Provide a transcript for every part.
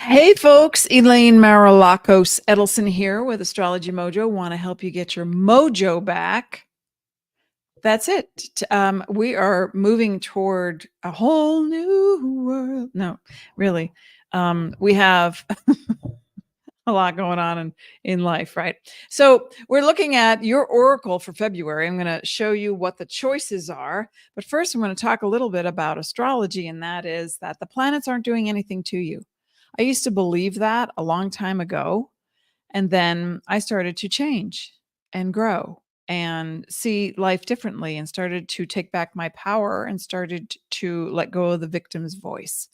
Hey folks, Elaine Marolakos Edelson here with AstrologyMojo. Want to help you get your mojo back. That's it. We are moving toward a whole new world. No, really. We have a lot going on in life, right? So we're looking at your oracle for February. I'm going to show you what the choices are. But first, I'm going to talk a little bit about astrology, and that is that the planets aren't doing anything to you. I used to believe that a long time ago. And then I started to change and grow and see life differently and started to take back my power and started to let go of the victim's voice.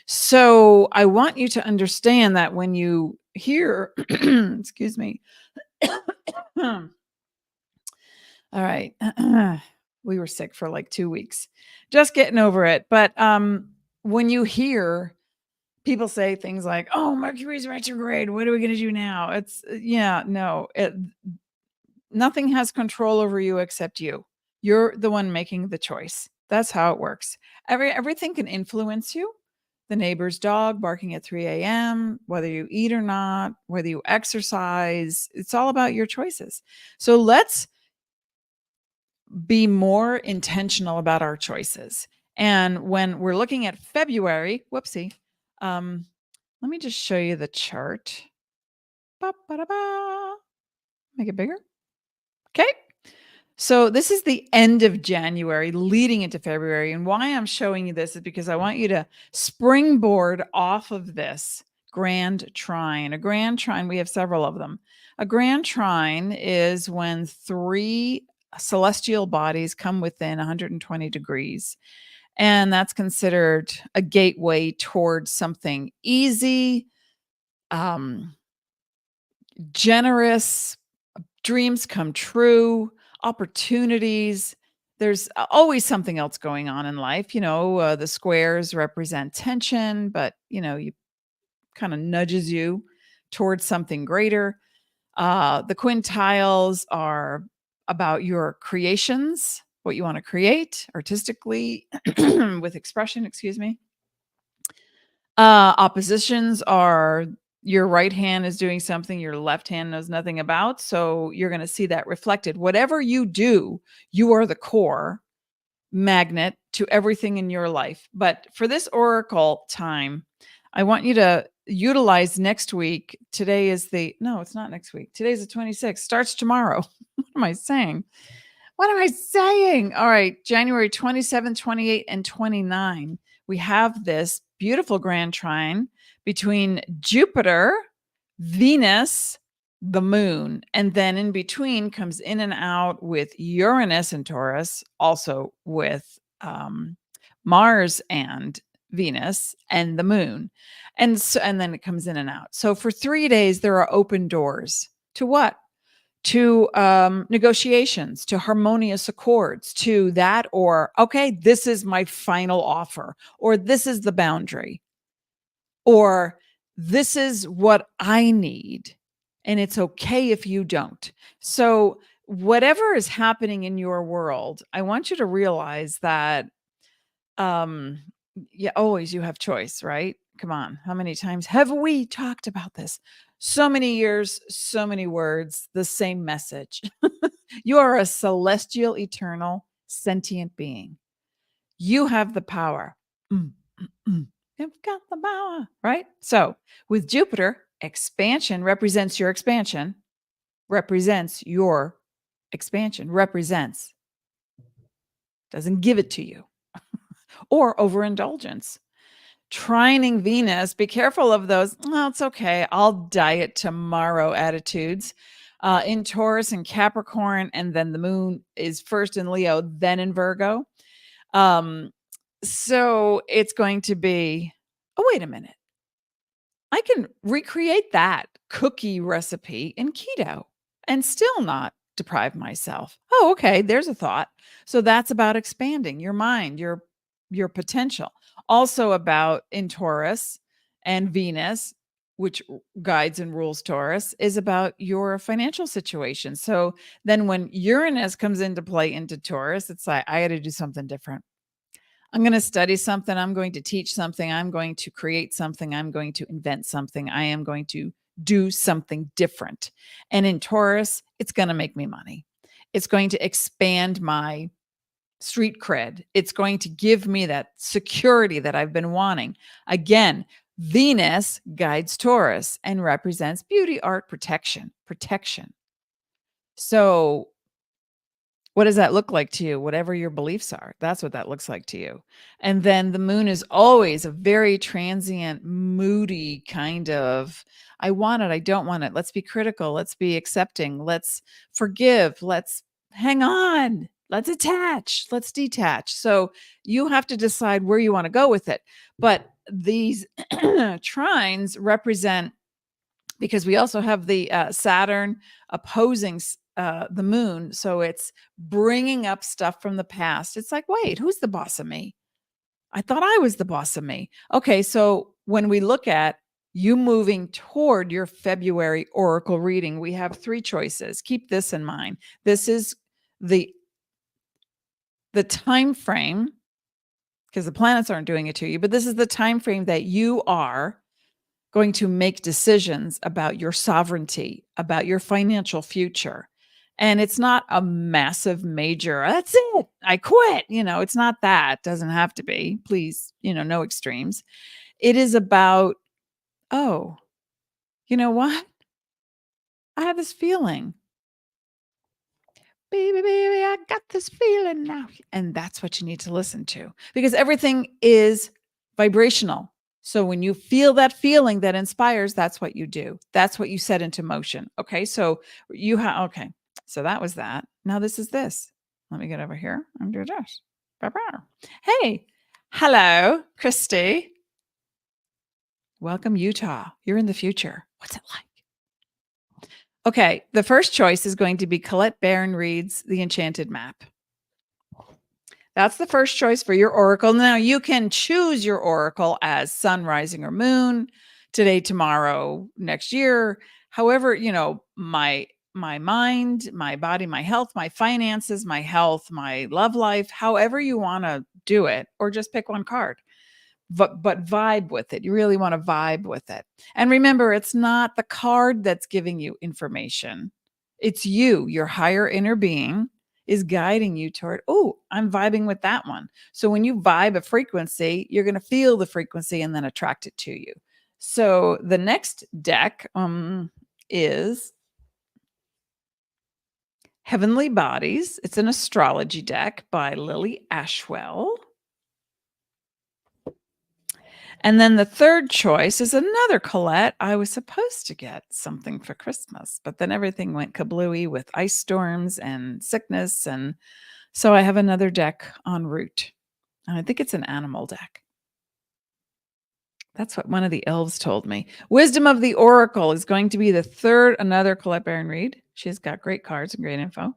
So I want you to understand that when you hear, excuse me. All right. We were sick for like 2 weeks. Just getting over it. But when you hear people say things like, "Oh, Mercury's retrograde. What are we going to do now?" It's no. Nothing has control over you except you. You're the one making the choice. That's how it works. Everything can influence you. The neighbor's dog barking at 3 a.m., whether you eat or not, whether you exercise, it's all about your choices. So let's be more intentional about our choices. And when we're looking at February, whoopsie, let me just show you the chart. Ba-ba-da-ba. Make it bigger. Okay. So this is the end of January leading into February. And why I'm showing you this is because I want you to springboard off of this grand trine. A grand trine, we have several of them. A grand trine is when three celestial bodies come within 120 degrees. And that's considered a gateway towards something easy, generous, dreams come true, opportunities. There's always something else going on in life. The squares represent tension, but you kind of nudges you towards something greater. The quintiles are about your creations, what you want to create artistically with expression, excuse me. Oppositions are your right hand is doing something your left hand knows nothing about. So you're going to see that reflected. Whatever you do, you are the core magnet to everything in your life. But for this oracle time, I want you to utilize next week. Today is no, it's not next week. Today's the 26th. Starts tomorrow. What am I saying? What am I saying? All right, January 27, 28, and 29. We have this beautiful grand trine between Jupiter, Venus, the moon, and then in between comes in and out with Uranus and Taurus, also with Mars and Venus and the moon. And then it comes in and out. So for 3 days, there are open doors to what? To negotiations, to harmonious accords, to that, or, okay, this is my final offer, or this is the boundary, or this is what I need. And it's okay if you don't. So, whatever is happening in your world, I want you to realize that, always you have choice, right? Come on. How many times have we talked about this? So many years, so many words, the same message. You are a celestial, eternal, sentient being. You have the power. You've got the power, right? So with Jupiter, expansion represents your expansion, represents your expansion, represents, doesn't give it to you, or overindulgence. Trining Venus, be careful of those, well, it's okay, I'll diet tomorrow attitudes. In Taurus and Capricorn, and then the moon is first in Leo, then in Virgo. So it's going to be, oh, wait a minute. I can recreate that cookie recipe in keto and still not deprive myself. Oh, okay, there's a thought. So that's about expanding your mind, your potential. Also about in Taurus and Venus, which guides and rules Taurus, is about your financial situation. So then when Uranus comes into play into Taurus, it's like, I got to do something different. I'm going to study something. I'm going to teach something. I'm going to create something. I'm going to invent something. I am going to do something different. And in Taurus, it's going to make me money. It's going to expand my street cred. It's going to give me that security that I've been wanting. Again, Venus guides Taurus and represents beauty, art, protection. So what does that look like to you? Whatever your beliefs are, that's what that looks like to you. And then the moon is always a very transient, moody kind of, I want it, I don't want it. Let's be critical. Let's be accepting. Let's forgive. Let's hang on. Let's attach. Let's detach. So you have to decide where you want to go with it. But these trines represent, because we also have the Saturn opposing the moon. So it's bringing up stuff from the past. It's like, wait, who's the boss of me? I thought I was the boss of me. Okay, so when we look at you moving toward your February oracle reading, we have 3 choices. Keep this in mind. This is the time frame, because the planets aren't doing it to you, but this is the time frame that you are going to make decisions about your sovereignty, about your financial future. And it's not a massive major, that's it, I quit. It's not that. Doesn't have to be. Please, no extremes. It is about, oh, you know what? I have this feeling. Baby, I got this feeling now. And that's what you need to listen to, because everything is vibrational. So when you feel that feeling that inspires, that's what you do. That's what you set into motion. Okay. So okay. So that was that. Now this is this. Let me get over here and do this. Hey, hello, Christy. Welcome, Utah. You're in the future. What's it like? Okay, the first choice is going to be Colette Baron-Reid's The Enchanted Map. That's the first choice for your oracle. Now, you can choose your oracle as sun, rising, or moon, today, tomorrow, next year. However, my mind, my body, my health, my finances, my health, my love life, however you want to do it, or just pick one card. But vibe with it. You really want to vibe with it. And remember, it's not the card that's giving you information. It's you, your higher inner being is guiding you toward, oh, I'm vibing with that one. So when you vibe a frequency, you're going to feel the frequency and then attract it to you. So the next deck is Heavenly Bodies. It's an astrology deck by Lily Ashwell. And then the third choice is another Colette. I was supposed to get something for Christmas, but then everything went kablooey with ice storms and sickness. And so I have another deck en route. And I think it's an animal deck. That's what one of the elves told me. Wisdom of the Oracle is going to be the third, another Colette Baron-Reid. She's got great cards and great info.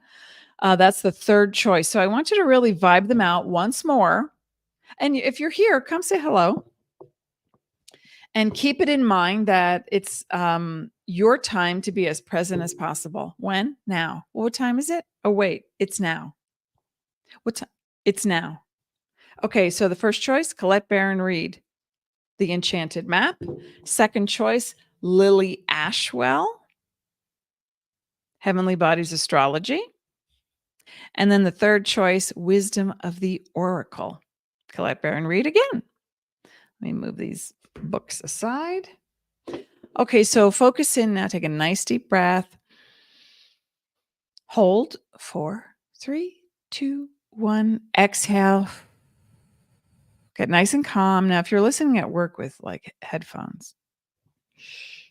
That's the third choice. So I want you to really vibe them out once more. And if you're here, come say hello. And keep it in mind that it's your time to be as present as possible. When? Now. Well, what time is it? Oh, wait, it's now. What time? It's now. Okay, so the first choice, Colette Baron-Reid, The Enchanted Map. Second choice, Lily Ashwell, Heavenly Bodies Astrology. And then the third choice, Wisdom of the Oracle, Colette Baron-Reid again. Let me move these books aside. Okay, so focus in now. Take a nice deep breath. Hold 4, 3, 2, 1. Exhale. Get nice and calm. Now, if you're listening at work with like headphones, shh,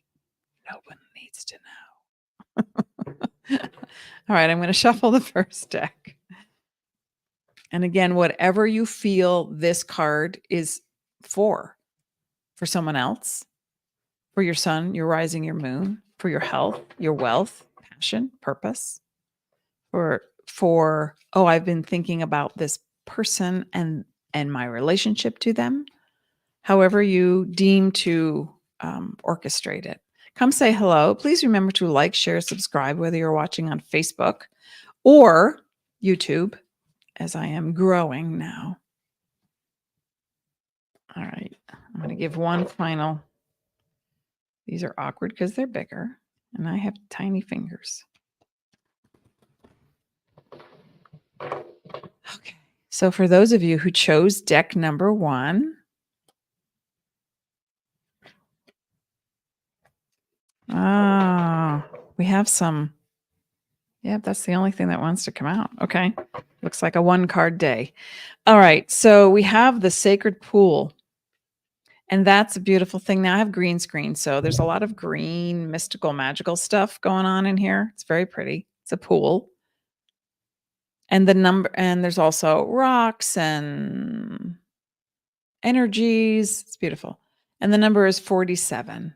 no one needs to know. All right, I'm going to shuffle the first deck. And again, whatever you feel this card is for someone else, for your sun, your rising, your moon, for your health, your wealth, passion, purpose, for oh, I've been thinking about this person and my relationship to them. However you deem to orchestrate it. Come say hello. Please remember to like, share, subscribe, whether you're watching on Facebook or YouTube, as I am growing now. All right. I'm going to give one final. These are awkward because they're bigger and I have tiny fingers. Okay. So for those of you who chose deck number 1, we have some. Yep, that's the only thing that wants to come out. Okay. Looks like a 1-card day. All right. So we have the sacred pool. And that's a beautiful thing. Now I have green screen. So there's a lot of green, mystical, magical stuff going on in here. It's very pretty. It's a pool. And there's also rocks and energies. It's beautiful. And the number is 47.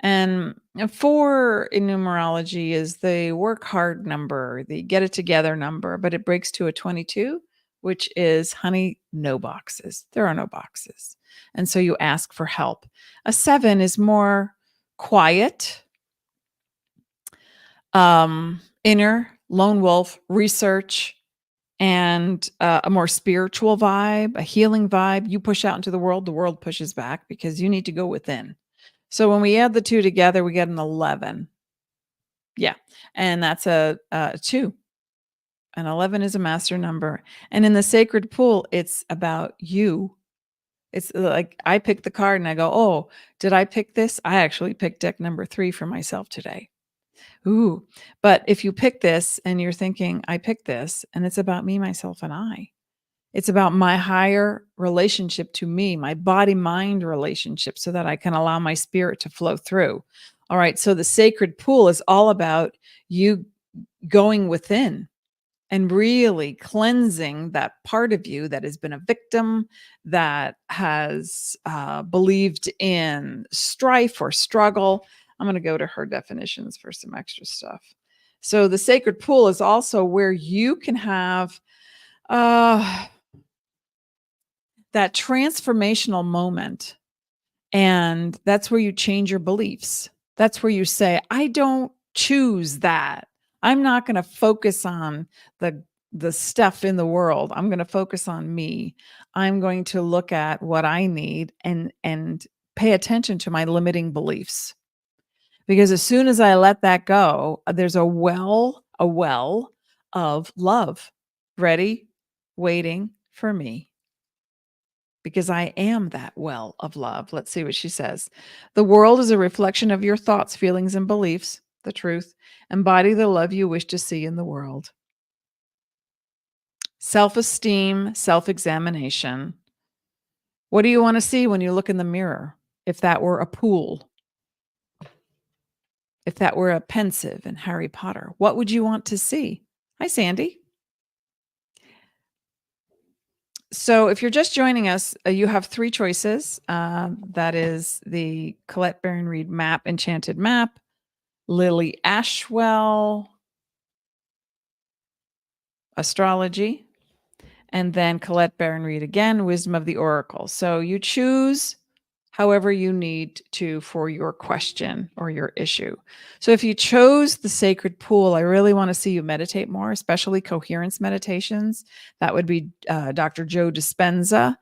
And 4 in numerology is the work hard number, the get it together number, but it breaks to a 22, which is, honey, no boxes. There are no boxes. And so you ask for help. A 7 is more quiet, inner, lone wolf, research, and a more spiritual vibe, a healing vibe. You push out into the world pushes back because you need to go within. So when we add the 2 together, we get an 11. Yeah. And that's a 2. An 11 is a master number. And in the sacred pool, it's about you. It's like I pick the card and I go, oh, did I pick this? I actually picked deck number 3 for myself today. Ooh. But if you pick this and you're thinking, I picked this, and it's about me, myself, and I. It's about my higher relationship to me, my body-mind relationship, so that I can allow my spirit to flow through. All right. So the sacred pool is all about you going within and really cleansing that part of you that has been a victim, that has believed in strife or struggle. I'm going to go to her definitions for some extra stuff. So the sacred pool is also where you can have that transformational moment. And that's where you change your beliefs. That's where you say, I don't choose that. I'm not going to focus on the stuff in the world. I'm going to focus on me. I'm going to look at what I need and pay attention to my limiting beliefs. Because as soon as I let that go, there's a well of love ready, waiting for me. Because I am that well of love. Let's see what she says. The world is a reflection of your thoughts, feelings, and beliefs, the truth. Embody the love you wish to see in the world. Self-esteem, self-examination. What do you want to see when you look in the mirror? If that were a pool, if that were a pensive in Harry Potter, what would you want to see? Hi, Sandy. So if you're just joining us, you have 3 choices. That is the Colette Baron-Reid map, Enchanted map, Lily Ashwell, Astrology, and then Colette Baron-Reid again, Wisdom of the Oracle. So you choose however you need to for your question or your issue. So if you chose the sacred pool, I really want to see you meditate more, especially coherence meditations. That would be Dr. Joe Dispenza.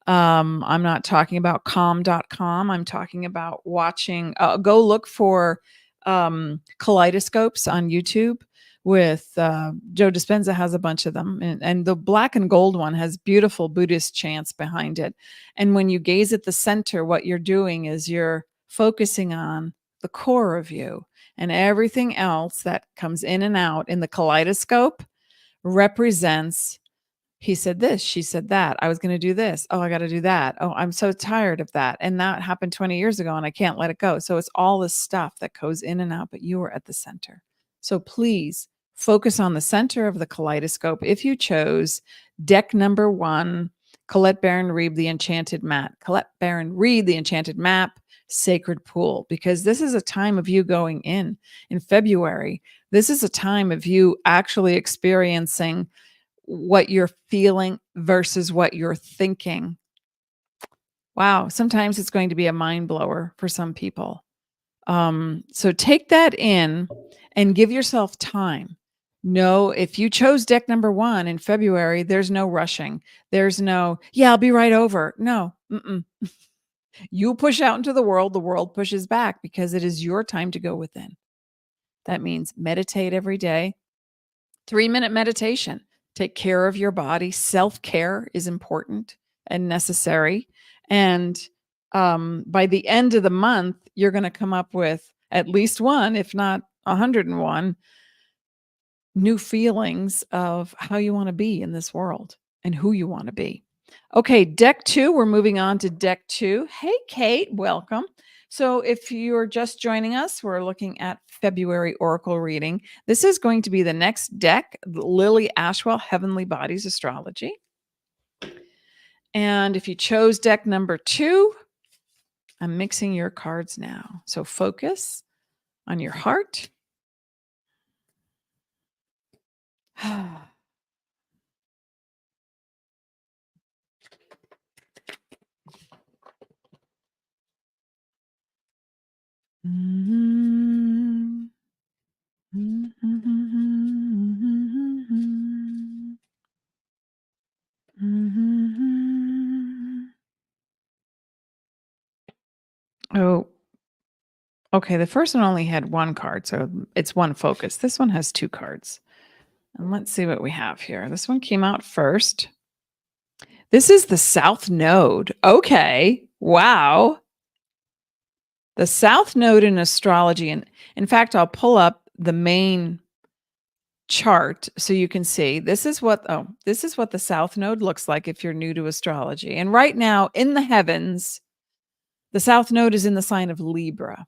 I'm not talking about calm.com. I'm talking about watching, go look for kaleidoscopes on YouTube with Joe Dispenza has a bunch of them. And the black and gold one has beautiful Buddhist chants behind it. And when you gaze at the center, what you're doing is you're focusing on the core of you, and everything else that comes in and out in the kaleidoscope represents, he said this, she said that, I was going to do this. Oh, I got to do that. Oh, I'm so tired of that. And that happened 20 years ago and I can't let it go. So it's all this stuff that goes in and out, but you are at the center. So please focus on the center of the kaleidoscope. If you chose deck number 1, Colette Baron-Reid, the Enchanted map, Colette Baron-Reid, the Enchanted map, Sacred Pool, because this is a time of you going in February. This is a time of you actually experiencing what you're feeling versus what you're thinking. Wow. Sometimes it's going to be a mind blower for some people. So take that in and give yourself time. No, if you chose deck number 1 in February, there's no rushing. There's no, yeah, I'll be right over. No, Mm-mm. You push out into the world pushes back because it is your time to go within. That means meditate every day. 3-minute meditation. Take care of your body. Self-care is important and necessary. And by the end of the month, you're going to come up with at least one, if not 101, new feelings of how you want to be in this world and who you want to be. Okay, deck 2, we're moving on to deck 2. Hey, Kate, welcome. So if you're just joining us, we're looking at February Oracle reading. This is going to be the next deck, Lily Ashwell, Heavenly Bodies Astrology. And if you chose deck number 2, I'm mixing your cards now. So focus on your heart. Oh, okay. The first one only had one card, so it's one focus. This one has 2 cards. And let's see what we have here. This one came out first. This is the South Node. Okay. Wow. The South Node in astrology. And in fact, I'll pull up the main chart so you can see. This is what the South Node looks like if you're new to astrology. And right now in the heavens, the South Node is in the sign of Libra.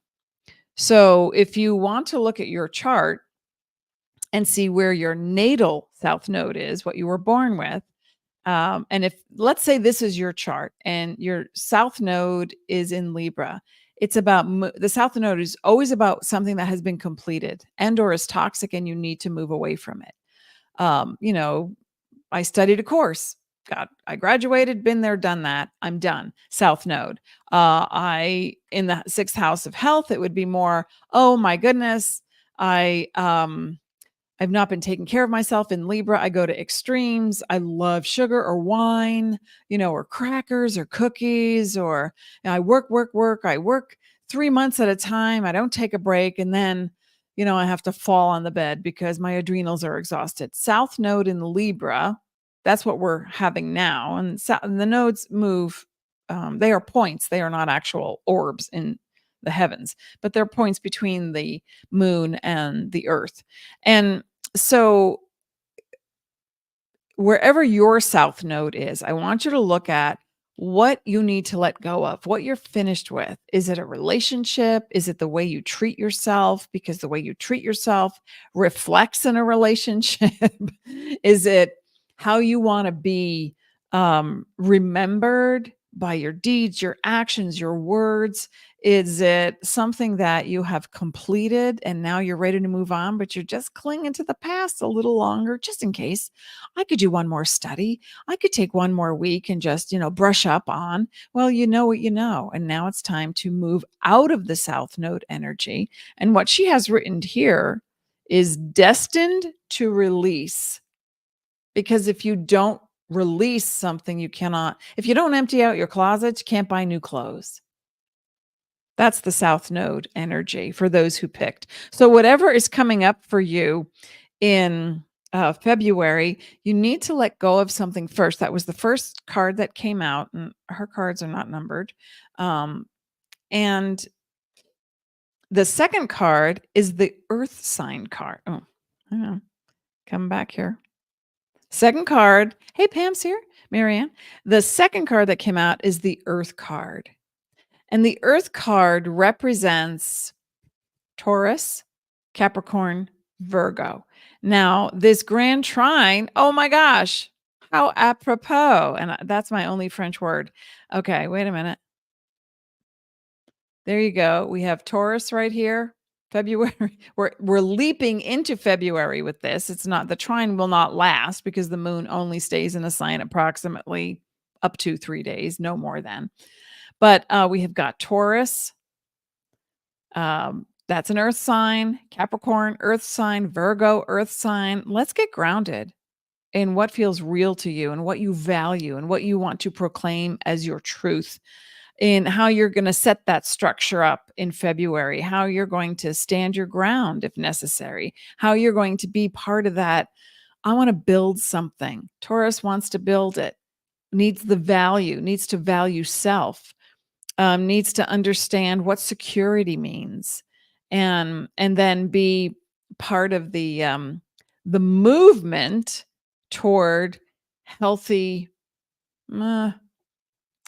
So if you want to look at your chart and see where your natal South Node is, what you were born with, and if, let's say this is your chart and your South Node is in Libra, it's about, the South Node is always about something that has been completed and or is toxic and you need to move away from it. I studied a course. I graduated, been there, done that. I'm done. South Node. In the 6th house of health, it would be more, oh my goodness, I've not been taking care of myself. In Libra, I go to extremes. I love sugar or wine, or crackers or cookies, or I work. I work 3 months at a time. I don't take a break. And then, I have to fall on the bed because my adrenals are exhausted. South Node in Libra, that's what we're having now. And the nodes move. They are points. They are not actual orbs in the heavens, but they're points between the moon and the earth. And so wherever your South Node is, I want you to look at what you need to let go of, what you're finished with. Is it a relationship? Is it the way you treat yourself? Because the way you treat yourself reflects in a relationship. Is it how you want to be remembered by your deeds, your actions, your words? Is it something that you have completed and now you're ready to move on, but you're just clinging to the past a little longer, just in case? I could do one more study. I could take one more week and just, brush up on. Well, you know what you know. And now it's time to move out of the South Node energy. And what she has written here is destined to release. Because if you don't release something, if you don't empty out your closet, you can't buy new clothes. That's the South Node energy for those who picked. So whatever is coming up for you in February, you need to let go of something first. That was the first card that came out, and her cards are not numbered. And the second card is the Earth sign card. Oh, hang on. Come back here. Second card. Hey, Pam's here. Marianne. The second card that came out is the Earth card. And the Earth card represents Taurus, Capricorn, Virgo. Now, this grand trine, oh my gosh, how apropos. And that's my only French word. Okay, wait a minute. There you go. We have Taurus right here. February. We're leaping into February with this. It's not, the trine will not last because the moon only stays in a sign approximately up to 3 days, no more than. But we have got Taurus. That's an earth sign. Capricorn, earth sign. Virgo, earth sign. Let's get grounded. in what feels real to you and what you value and what you want to proclaim as your truth, in how you're going to set that structure up in February, how you're going to stand your ground if necessary, how you're going to be part of that. I want to build something. Taurus wants to build it, needs the value, needs to value self, needs to understand what security means, and then be part of the movement toward healthy.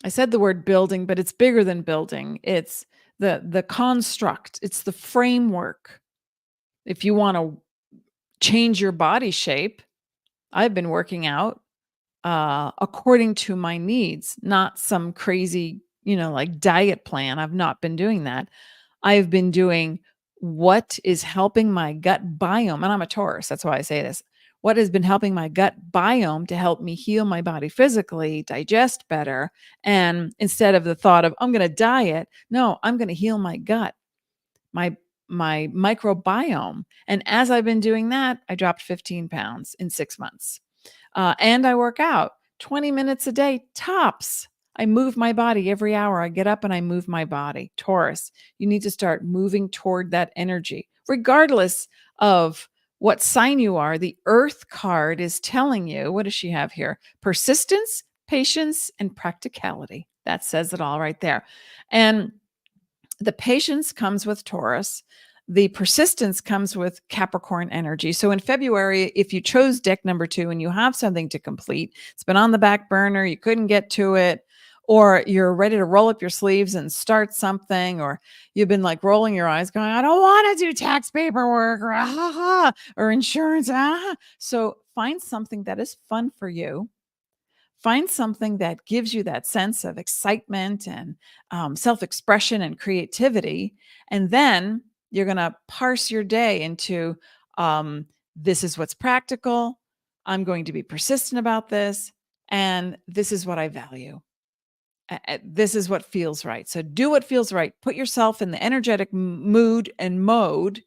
I said the word building, but it's bigger than building. It's the construct. It's the framework. If you want to change your body shape, I've been working out according to my needs, not some crazy, like diet plan. I've not been doing that. I've been doing what is helping my gut biome. And I'm a Taurus. That's why I say this. What has been helping my gut biome to help me heal my body physically, digest better. And instead of the thought of, I'm going to diet, no, I'm going to heal my gut, my my microbiome. And as I've been doing that, I dropped 15 pounds in 6 months. And I work out 20 minutes a day, tops. I move my body every hour. I get up and I move my body. Taurus, you need to start moving toward that energy, regardless of what sign you are. The Earth card is telling you, what does she have here? Persistence, patience, and practicality. That says it all right there. And the patience comes with Taurus. The persistence comes with Capricorn energy. So in February, if you chose deck number 2 and you have something to complete, it's been on the back burner, you couldn't get to it, or you're ready to roll up your sleeves and start something, or you've been like rolling your eyes going, I don't want to do tax paperwork or insurance. So find something that is fun for you. Find something that gives you that sense of excitement and self-expression and creativity. And then you're going to parse your day into this is what's practical. I'm going to be persistent about this. And this is what I value. This is what feels right. So do what feels right. Put yourself in the energetic mood and mode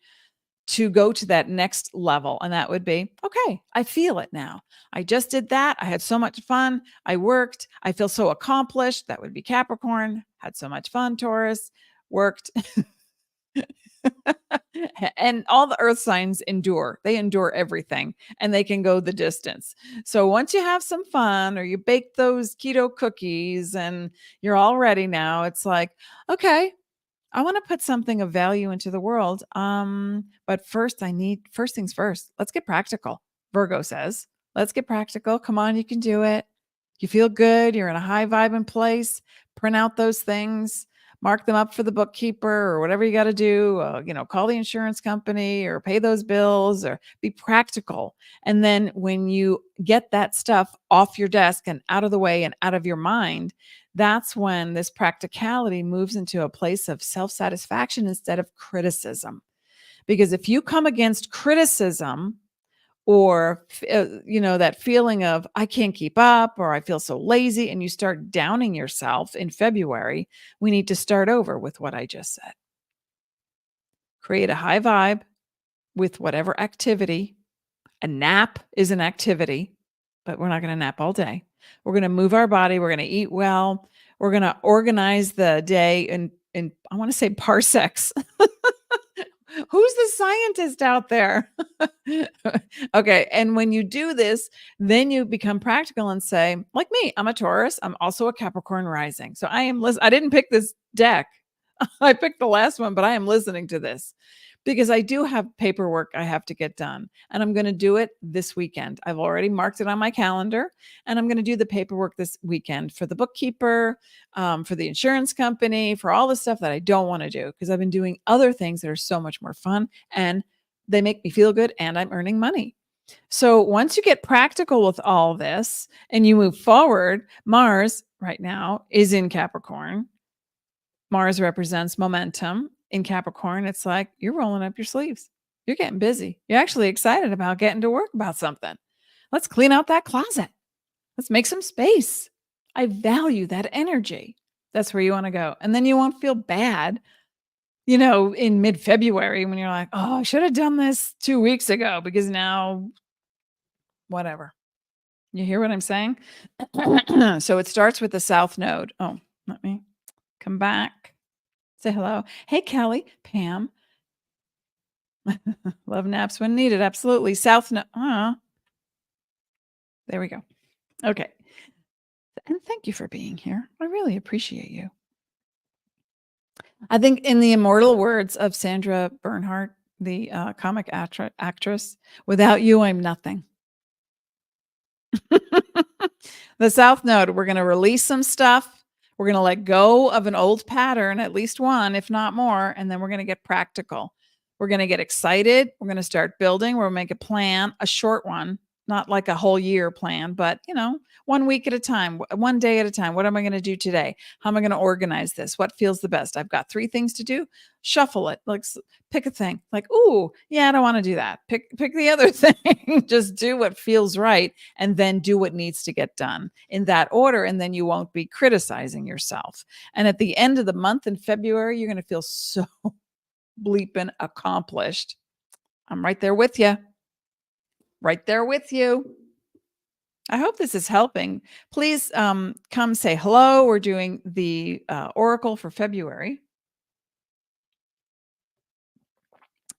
to go to that next level. And that would be, okay, I feel it now. I just did that. I had so much fun. I worked. I feel so accomplished. That would be Capricorn. Had so much fun, Taurus. Worked. And all the earth signs endure. They endure everything and they can go the distance. So once you have some fun or you bake those keto cookies and you're all ready now, it's like, okay, I want to put something of value into the world. But first first things first. Let's get practical. Virgo says, let's get practical. Come on, you can do it. You feel good. You're in a high vibing place. Print out those things, mark them up for the bookkeeper or whatever you got to do. Call the insurance company or pay those bills or be practical. And then when you get that stuff off your desk and out of the way and out of your mind, that's when this practicality moves into a place of self-satisfaction instead of criticism. Because if you come against criticism or, that feeling of I can't keep up or I feel so lazy and you start downing yourself in February, we need to start over with what I just said. Create a high vibe with whatever activity. A nap is an activity, but we're not going to nap all day. We're going to move our body. We're going to eat well. We're going to organize the day in I want to say parsecs. Who's the scientist out there? Okay. And when you do this, then you become practical and say, like me, I'm a Taurus. I'm also a Capricorn rising. So I didn't pick this deck. I picked the last one, but I am listening to this because I do have paperwork I have to get done and I'm going to do it this weekend. I've already marked it on my calendar and I'm going to do the paperwork this weekend for the bookkeeper, for the insurance company, for all the stuff that I don't want to do because I've been doing other things that are so much more fun and they make me feel good and I'm earning money. So once you get practical with all this and you move forward, Mars right now is in Capricorn. Mars represents momentum. In Capricorn, it's like you're rolling up your sleeves. You're getting busy. You're actually excited about getting to work about something. Let's clean out that closet. Let's make some space. I value that energy. That's where you want to go. And then you won't feel bad, in mid-February when you're like, oh, I should have done this 2 weeks ago because now whatever. You hear what I'm saying? So it starts with the south node. Oh, let me come back. Say hello. Hey, Kelly, Pam. Love naps when needed. Absolutely. South node. There we go. Okay. And thank you for being here. I really appreciate you. I think in the immortal words of Sandra Bernhardt, the comic actress, without you, I'm nothing. The South Node, we're going to release some stuff. We're going to let go of an old pattern, at least one, if not more, and then we're going to get practical. We're going to get excited. We're going to start building. We'll make a plan, a short one, not like a whole year plan, but 1 week at a time, 1 day at a time. What am I going to do today? How am I going to organize this? What feels the best? I've got 3 things to do. Shuffle it. Like pick a thing. Like, ooh, yeah, I don't want to do that. Pick the other thing. Just do what feels right, and then do what needs to get done in that order. And then you won't be criticizing yourself. And at the end of the month in February, you're going to feel so bleeping accomplished. I'm right there with you. Right there with you. I hope this is helping. Please come say hello. We're doing the Oracle for February.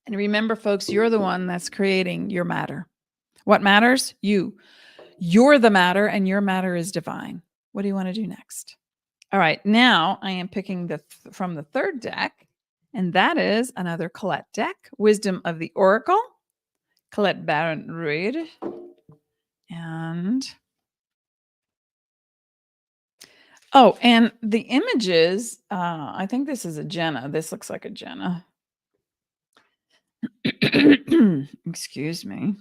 And remember, folks, you're the one that's creating your matter. What matters? You. You're the matter, and your matter is divine. What do you want to do next? All right. Now I am picking from the third deck, and that is another Colette deck, Wisdom of the Oracle, Colette Baron-Reid. And and the images, I think this is a Jenna. This looks like a Jenna. Excuse me.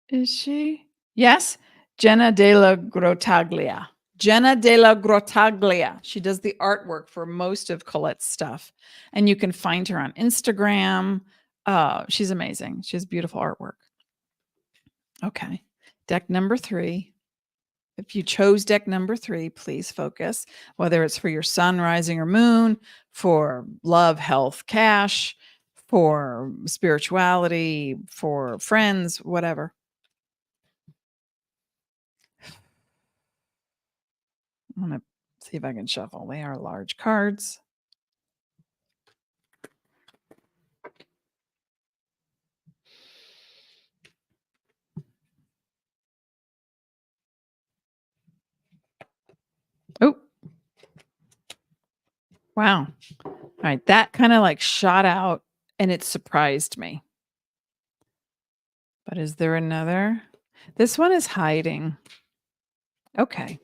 Is she? Yes. Jenna della Grottaglia. Jenna della Grottaglia. She does the artwork for most of Colette's stuff. And you can find her on Instagram. She's amazing. She has beautiful artwork. Okay. Deck number 3. If you chose deck number 3, please focus, whether it's for your sun, rising, or moon, for love, health, cash, for spirituality, for friends, whatever. I'm going to see if I can shuffle. They are large cards. Oh, wow. All right. That kind of like shot out and it surprised me. But is there another? This one is hiding. Okay.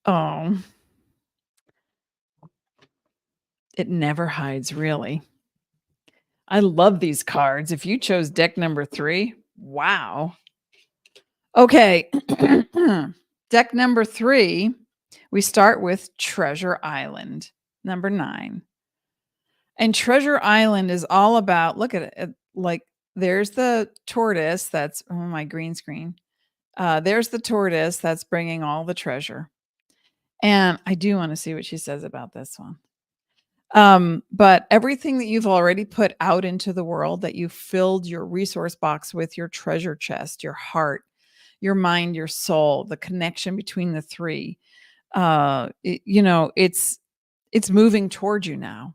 Oh. It never hides, really. I love these cards. If you chose deck number 3, wow. Okay. Deck number 3, we start with Treasure Island, number 9. And Treasure Island is all about, look at it, like there's the tortoise that's, oh, my green screen. There's the tortoise that's bringing all the treasure. And I do want to see what she says about this one. But everything that you've already put out into the world, that you filled your resource box with, your treasure chest, your heart, your mind, your soul, the connection between the 3, it's moving toward you now.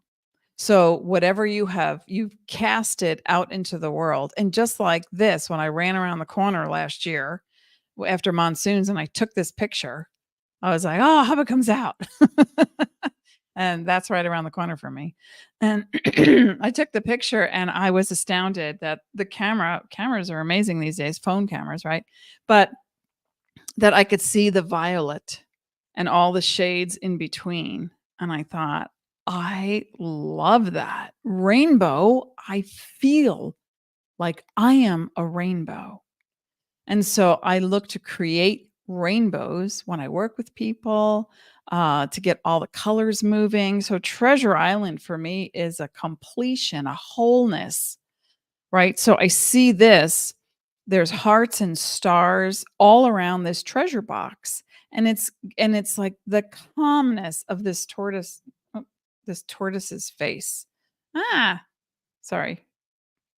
So whatever you have, you've cast it out into the world. And just like this, when I ran around the corner last year after monsoons and I took this picture, I was like, oh, I hope it comes out. And that's right around the corner from me. And I took the picture and I was astounded that the cameras are amazing these days, phone cameras, right? But that I could see the violet and all the shades in between. And I thought, I love that. Rainbow, I feel like I am a rainbow. And so I look to create rainbows when I work with people, to get all the colors moving. So Treasure Island for me is a completion, a wholeness, right? So I see this, there's hearts and stars all around this treasure box. And it's like the calmness of this tortoise's face. Ah, sorry.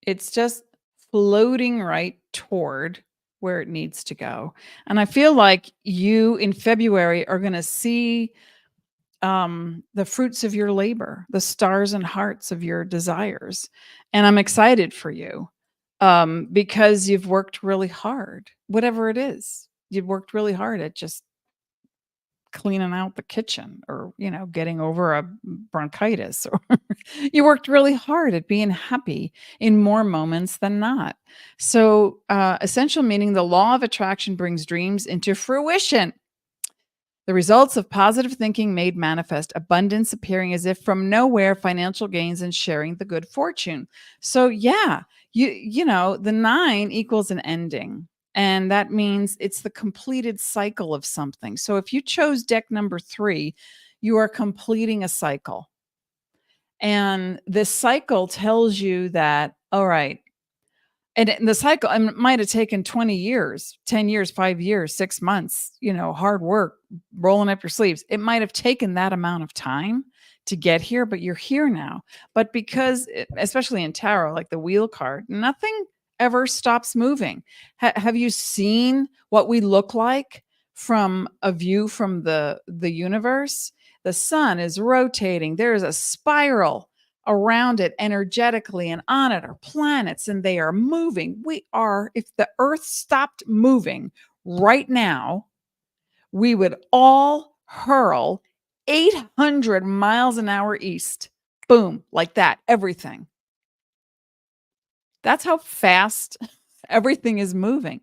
It's just floating right toward where it needs to go. And I feel like you in February are going to see the fruits of your labor, the stars and hearts of your desires. And I'm excited for you because you've worked really hard, whatever it is. You've worked really hard at just cleaning out the kitchen or, getting over a bronchitis or you worked really hard at being happy in more moments than not. So, essential meaning the law of attraction brings dreams into fruition. The results of positive thinking made manifest, abundance appearing as if from nowhere, financial gains and sharing the good fortune. So yeah, the 9 equals an ending. And that means it's the completed cycle of something. So if you chose deck number 3, you are completing a cycle. And this cycle tells you that, all right, and the cycle might have taken 20 years, 10 years, 5 years, 6 months, hard work, rolling up your sleeves. It might have taken that amount of time to get here, but you're here now. But because, especially in tarot, like the wheel card, nothing ever stops moving. Have you seen what we look like from a view from the universe? The sun is rotating. There is a spiral around it energetically, and on it are planets and they are moving. If the earth stopped moving right now, we would all hurl 800 miles an hour east. Boom, like that, everything. That's how fast everything is moving.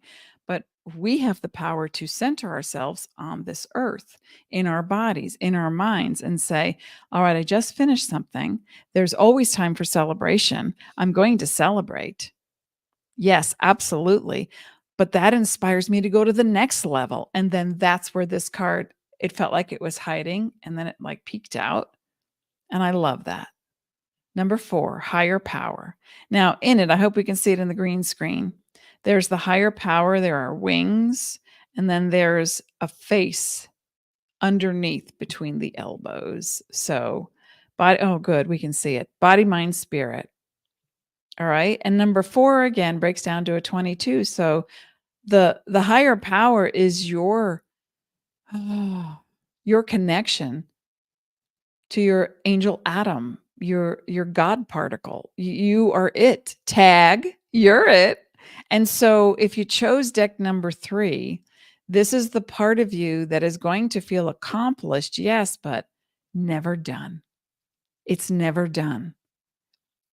But we have the power to center ourselves on this earth, in our bodies, in our minds, and say, all right, I just finished something. There's always time for celebration. I'm going to celebrate. Yes, absolutely. But that inspires me to go to the next level. And then that's where this card, it felt like it was hiding and then it like peeked out. And I love that. Number 4, higher power. Now, in it, I hope we can see it in the green screen. There's the higher power, there are wings, and then there's a face underneath between the elbows. So, oh, good, we can see it. Body, mind, spirit. All right. And number 4 again breaks down to a 22. So the higher power is your connection to your angel atom, your God particle. You are it. Tag, you're it. And so if you chose deck number 3, this is the part of you that is going to feel accomplished, yes, but never done. It's never done.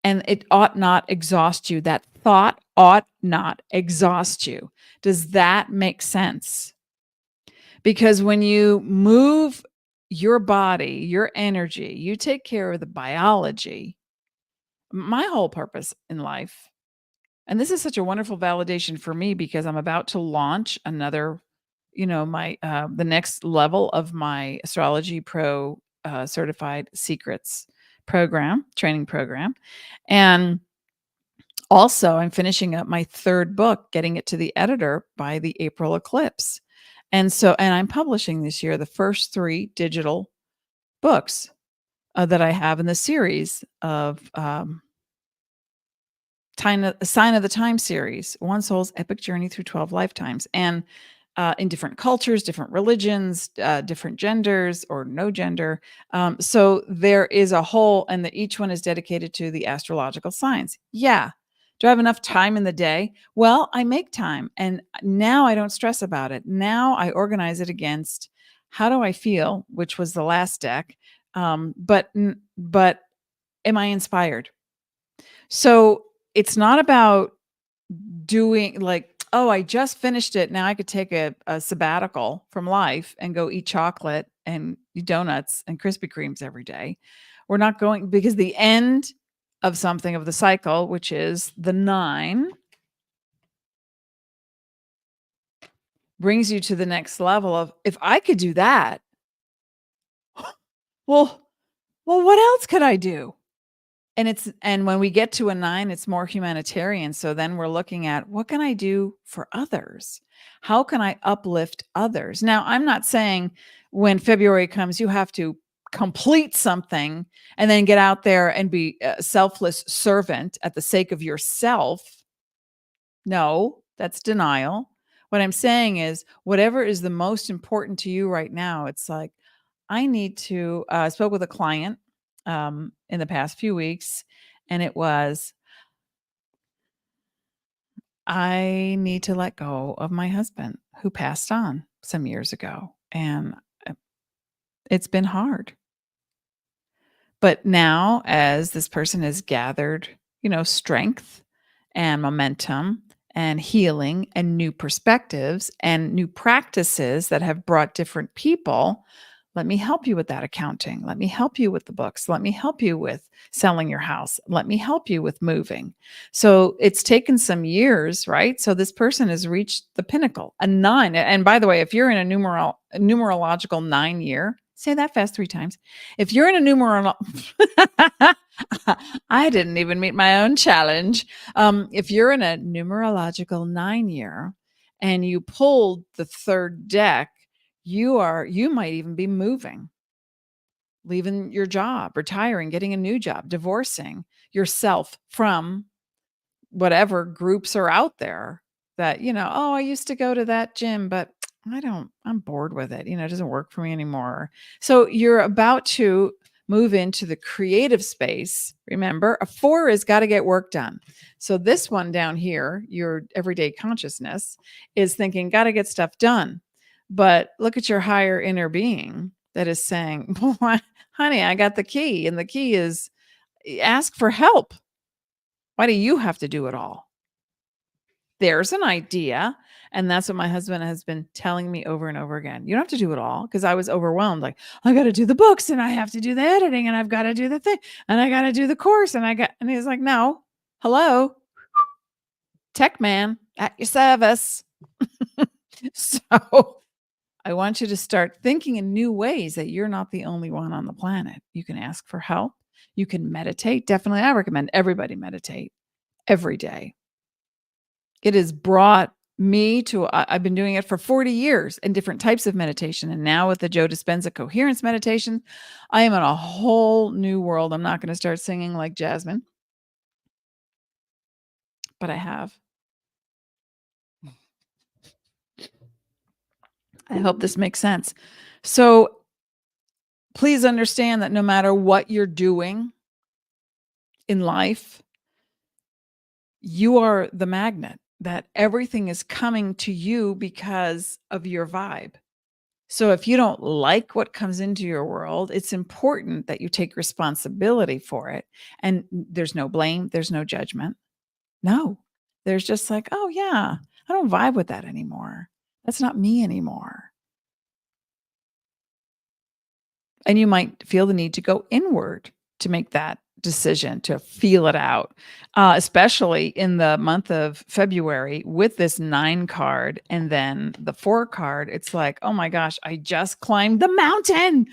And it ought not exhaust you. That thought ought not exhaust you. Does that make sense? Because when you move your body, your energy, you take care of the biology. My whole purpose in life, and this is such a wonderful validation for me because I'm about to launch another, my the next level of my Astrology Pro certified secrets training program. And also, I'm finishing up my 3rd book, getting it to the editor by the April eclipse. And I'm publishing this year the first 3 digital books that I have in the series of Sign of the Time series, One Soul's Epic Journey Through 12 Lifetimes. And in different cultures, different religions, different genders or no gender. So there is a whole, and each one is dedicated to the astrological signs. Yeah. Do I have enough time in the day? Well, I make time, and now I don't stress about it. Now I organize it against how do I feel, which was the last deck. But am I inspired? So it's not about doing like, oh, I just finished it. Now I could take a sabbatical from life and go eat chocolate and eat donuts and Krispy Kremes every day. We're not going, because the end of something of the cycle, which is the 9, brings you to the next level of, if I could do that, well, what else could I do? And when we get to a 9, it's more humanitarian. So then we're looking at, what can I do for others? How can I uplift others? Now, I'm not saying when February comes, you have to complete something and then get out there and be a selfless servant at the sake of yourself. No, that's denial. What I'm saying is, whatever is the most important to you right now, it's like, I need to, I spoke with a client in the past few weeks, and it was, I need to let go of my husband who passed on some years ago. And it's been hard. But now, as this person has gathered, strength and momentum and healing and new perspectives and new practices that have brought different people, let me help you with that accounting. Let me help you with the books. Let me help you with selling your house. Let me help you with moving. So it's taken some years, right? So this person has reached the pinnacle, a 9. And by the way, if you're in a numerological 9 year, say that fast 3 times. If you're in a I didn't even meet my own challenge. If you're in a numerological 9 year and you pulled the 3rd deck, you might even be moving, leaving your job, retiring, getting a new job, divorcing yourself from whatever groups are out there that, oh, I used to go to that gym, but I'm bored with it. It doesn't work for me anymore. So you're about to move into the creative space. Remember, a 4 has got to get work done. So this one down here, your everyday consciousness, is thinking, got to get stuff done. But look at your higher inner being that is saying, honey, I got the key. And the key is ask for help. Why do you have to do it all? There's an idea. And that's what my husband has been telling me over and over again. You don't have to do it all, because I was overwhelmed. Like, I got to do the books and I have to do the editing and I've got to do the thing and I got to do the course and he's like, no, hello, tech man at your service. So I want you to start thinking in new ways that you're not the only one on the planet. You can ask for help. You can meditate. Definitely, I recommend everybody meditate every day. It has brought me to, I've been doing it for 40 years in different types of meditation. And now with the Joe Dispenza coherence meditation, I am in a whole new world. I'm not going to start singing like Jasmine, but I have. I hope this makes sense. So please understand that no matter what you're doing in life, you are the magnet, that everything is coming to you because of your vibe. So if you don't like what comes into your world, it's important that you take responsibility for it. And there's no blame. There's no judgment. No, there's just like, oh yeah, I don't vibe with that anymore. That's not me anymore. And you might feel the need to go inward to make that decision, to feel it out, especially in the month of February with this 9 card and then the 4 card. It's like, oh my gosh, I just climbed the mountain.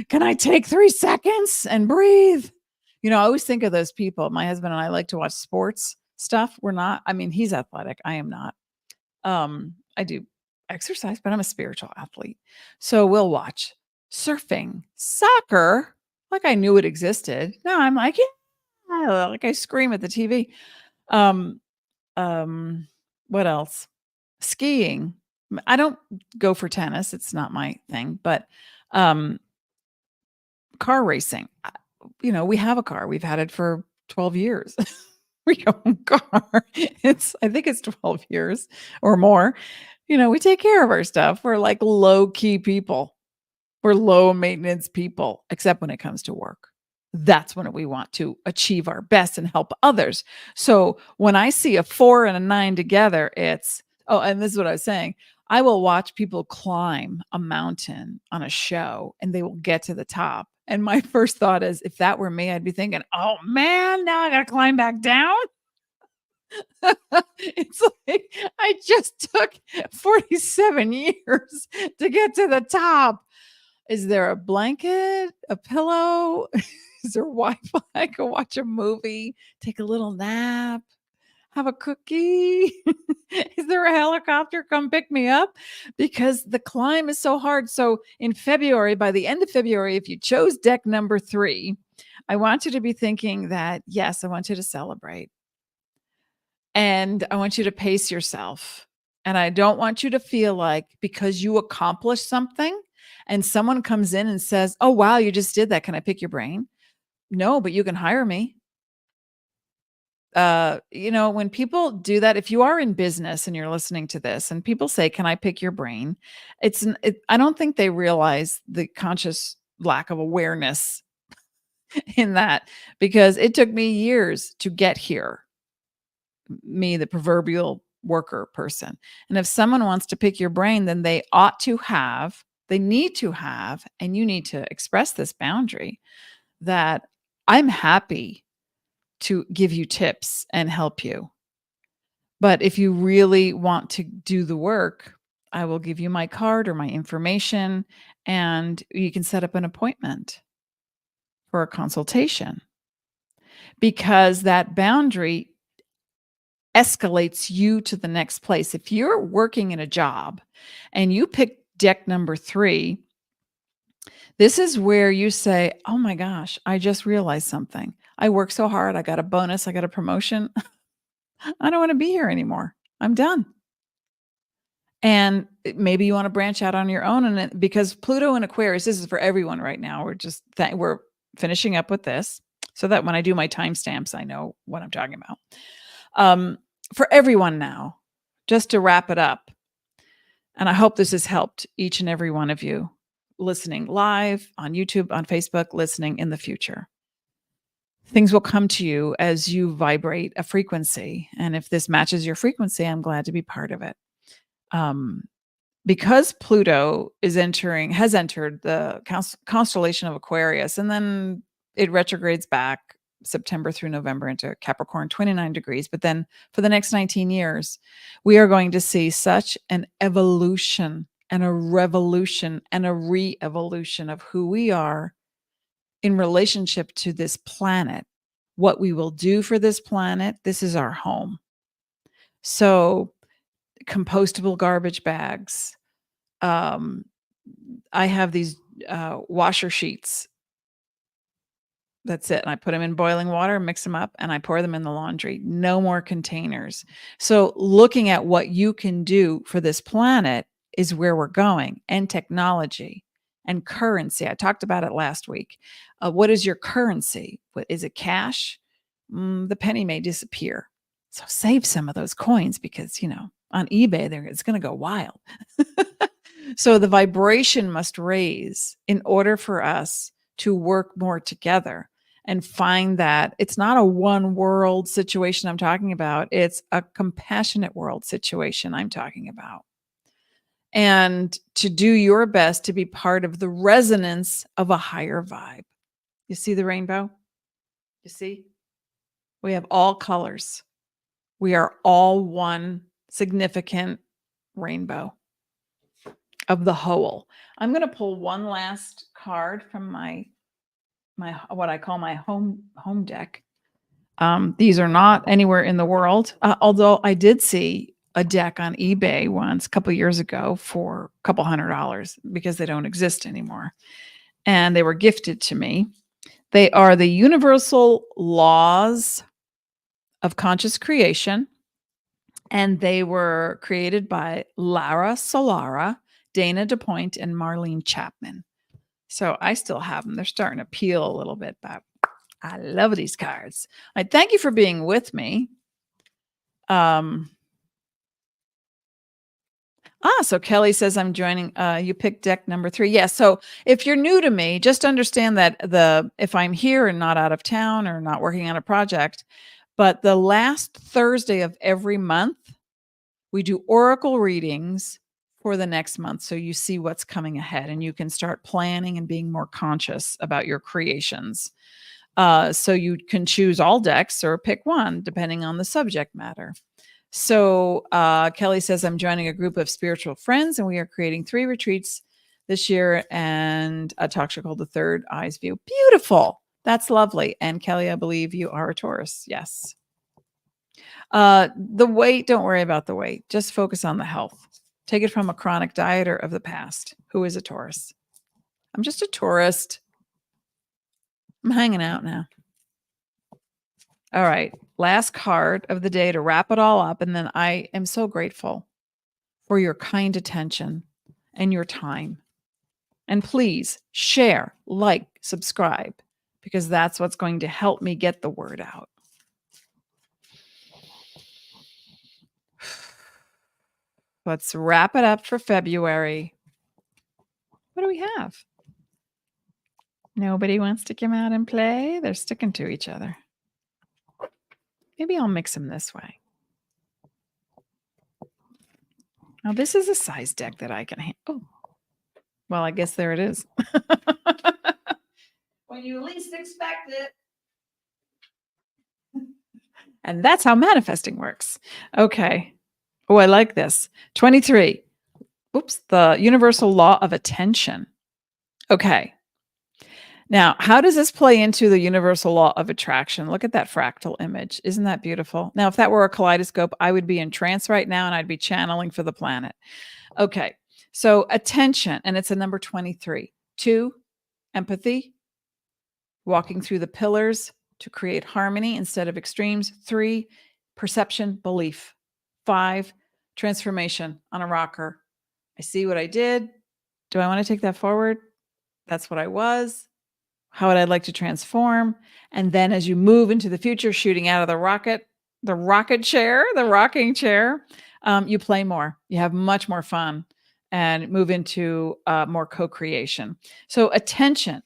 Can I take 3 seconds and breathe? I always think of those people. My husband and I like to watch sports stuff. He's athletic. I am not. I do exercise, but I'm a spiritual athlete. So we'll watch surfing, soccer, like I knew it existed. Now I'm like, yeah, like I scream at the TV. What else? Skiing. I don't go for tennis. It's not my thing, but car racing. We have a car. We've had it for 12 years. We own a car. I think it's 12 years or more. We take care of our stuff. We're like low key people. We're low maintenance people, except when it comes to work. That's when we want to achieve our best and help others. So when I see a 4 and a 9 together, and this is what I was saying. I will watch people climb a mountain on a show and they will get to the top. And my first thought is, if that were me, I'd be thinking, oh man, now I got to climb back down. It's like I just took 47 years to get to the top. Is there a blanket, a pillow? Is there Wi-Fi? I can watch a movie, take a little nap. have a cookie? Is there a helicopter? Come pick me up? Because the climb is so hard. So in February, by the end of February, if you chose deck number 3, I want you to be thinking that, yes, I want you to celebrate. And I want you to pace yourself. And I don't want you to feel like because you accomplished something and someone comes in and says, "Oh, wow, you just did that. Can I pick your brain?" No, but you can hire me. When people do that, if you are in business and you're listening to this and people say, "Can I pick your brain?" I don't think they realize the conscious lack of awareness in that, because it took me years to get here. Me, the proverbial worker person. And if someone wants to pick your brain, then they need to have, and you need to express this boundary that I'm happy to give you tips and help you. But if you really want to do the work, I will give you my card or my information, and you can set up an appointment for a consultation, because that boundary escalates you to the next place. If you're working in a job and you pick deck number 3, this is where you say, "Oh my gosh, I just realized something. I worked so hard. I got a bonus. I got a promotion. I don't want to be here anymore. I'm done." And maybe you want to branch out on your own. And because Pluto and Aquarius, this is for everyone right now. We're finishing up with this so that when I do my timestamps, I know what I'm talking about. For everyone now, just to wrap it up. And I hope this has helped each and every one of you listening live on YouTube, on Facebook, listening in the future. Things will come to you as you vibrate a frequency. And if this matches your frequency, I'm glad to be part of it. Because Pluto has entered the constellation of Aquarius, and then it retrogrades back September through November into Capricorn, 29 degrees. But then for the next 19 years, we are going to see such an evolution and a revolution and a re-evolution of who we are in relationship to this planet, what we will do for this planet. This is our home. So compostable garbage bags. I have these washer sheets. That's it. And I put them in boiling water, mix them up, and I pour them in the laundry. No more containers. So looking at what you can do for this planet is where we're going, and technology and currency. I talked about it last week. What is your currency? What is it? Cash? The penny may disappear. So save some of those coins, because, on eBay, it's going to go wild. So the vibration must raise in order for us to work more together and find that it's not a one world situation I'm talking about. It's a compassionate world situation I'm talking about. And to do your best to be part of the resonance of a higher vibe. You see the rainbow? You see? We have all colors. We are all one significant rainbow of the whole. I'm going to pull one last card from my what I call my home deck. These are not anywhere in the world, although I did see a deck on eBay once a couple years ago for a couple $100 because they don't exist anymore, and they were gifted to me. They are the Universal Laws of Conscious Creation, and they were created by Lara Solara, Dana DePoint, and Marlene Chapman. So I still have them. They're starting to peel a little bit, but I love these cards. I thank you for being with me. So Kelly says I'm joining. You picked deck number 3. Yes. So if you're new to me, just understand that if I'm here and not out of town or not working on a project, but the last Thursday of every month, we do oracle readings for the next month. So you see what's coming ahead and you can start planning and being more conscious about your creations. So you can choose all decks or pick one depending on the subject matter. So Kelly says, I'm joining a group of spiritual friends and we are creating 3 retreats this year and a talk show called The Third Eyes View. Beautiful. That's lovely. And Kelly, I believe you are a Taurus. Yes. The weight, don't worry about the weight. Just focus on the health. Take it from a chronic dieter of the past who is a Taurus. I'm just a tourist. I'm hanging out now. All right. Last card of the day to wrap it all up. And then I am so grateful for your kind attention and your time. And please share, like, subscribe, because that's what's going to help me get the word out. Let's wrap it up for February. What do we have? Nobody wants to come out and play. They're sticking to each other. Maybe I'll mix them this way. Now, this is a size deck that I can handle. Oh, well, I guess there it is. When you least expect it. And that's how manifesting works. Okay. Oh, I like this. 23. Oops. The universal law of attention. Okay. Now, how does this play into the universal law of attraction? Look at that fractal image. Isn't that beautiful? Now, if that were a kaleidoscope, I would be in trance right now and I'd be channeling for the planet. Okay. So attention, and it's a number 23. 2, empathy, walking through the pillars to create harmony instead of extremes. 3, perception, belief. 5, transformation on a rocker. I see what I did. Do I want to take that forward? That's what I was. How would I like to transform? And then as you move into the future, shooting out of the rocking chair, you play more. You have much more fun and move into more co-creation. So attention,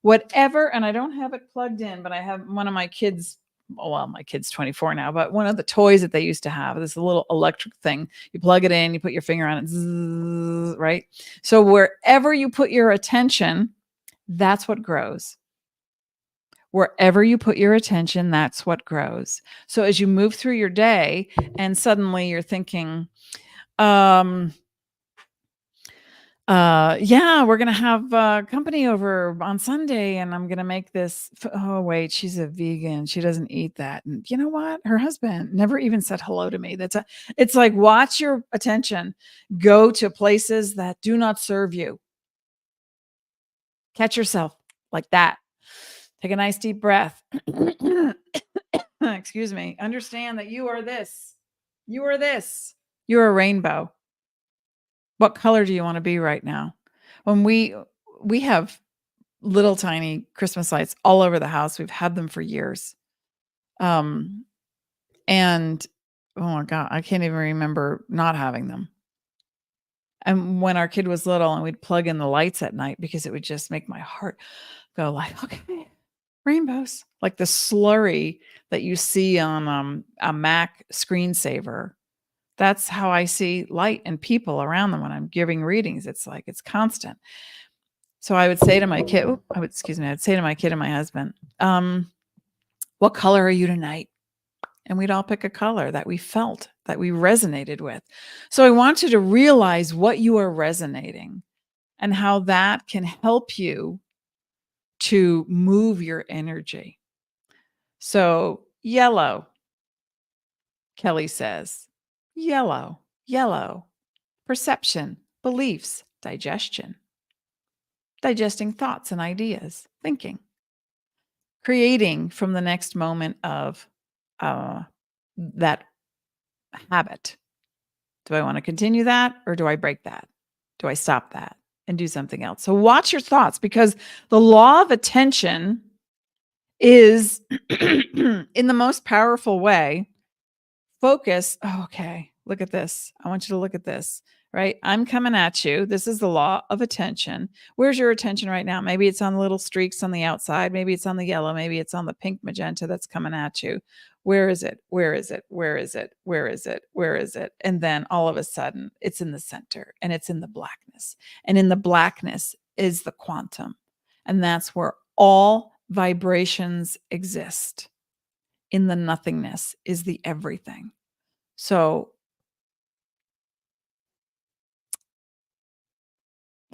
whatever, and I don't have it plugged in, but I have one of my kids. Well, my kid's 24 now, but one of the toys that they used to have, this little electric thing. You plug it in, you put your finger on it, zzz, right? So wherever you put your attention, that's what grows. Wherever you put your attention, that's what grows. So as you move through your day and suddenly you're thinking, yeah, we're going to have company over on Sunday and I'm going to make this. Oh, wait, she's a vegan. She doesn't eat that. And you know what? Her husband never even said hello to me. It's like, watch your attention go to places that do not serve you. Catch yourself like that. Take a nice deep breath. Excuse me. Understand that you are this. You are this. You're a rainbow. What color do you want to be right now? When we have little tiny Christmas lights all over the house. We've had them for years. And oh my God, I can't even remember not having them. And when our kid was little and we'd plug in the lights at night because it would just make my heart go like, okay, rainbows, like the slurry that you see on a Mac screensaver. That's how I see light and people around them when I'm giving readings. It's like, it's constant. So I would say to my kid, I'd say to my kid and my husband, what color are you tonight? And we'd all pick a color that we felt, that we resonated with. So I want you to realize what you are resonating and how that can help you to move your energy. So yellow, Kelly says, yellow, perception, beliefs, digestion, digesting thoughts and ideas, thinking, creating from the next moment of that habit. Do I want to continue that or do I break that? Do I stop that and do something else? So watch your thoughts, because the law of attention is in the most powerful way. Focus. Oh, okay. Look at this. I want you to look at this, right? I'm coming at you. This is the law of attention. Where's your attention right now? Maybe it's on the little streaks on the outside. Maybe it's on the yellow. Maybe it's on the pink magenta that's coming at you. Where is it? Where is it? Where is it? Where is it? Where is it? And then all of a sudden it's in the center and it's in the blackness. And in the blackness is the quantum. And that's where all vibrations exist. In the nothingness is the everything. So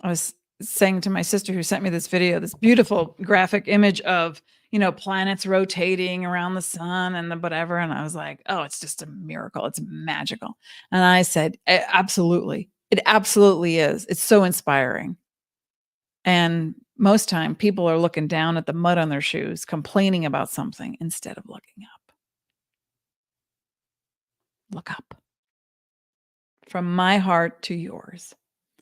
I was saying to my sister who sent me this video, this beautiful graphic image of, you know, planets rotating around the sun and the whatever. And I was like, oh, it's just a miracle. It's magical. And I said, absolutely. It absolutely is. It's so inspiring. And most time people are looking down at the mud on their shoes, complaining about something instead of looking up. Look up. From my heart to yours.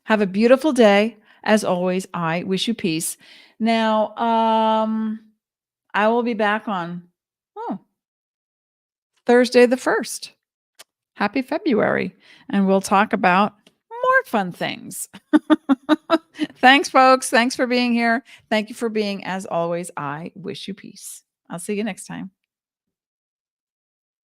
Have a beautiful day. As always, I wish you peace. Now, I will be back on Thursday the 1st. Happy February. And we'll talk about more fun things. Thanks, folks. Thanks for being here. Thank you for being, as always, I wish you peace. I'll see you next time.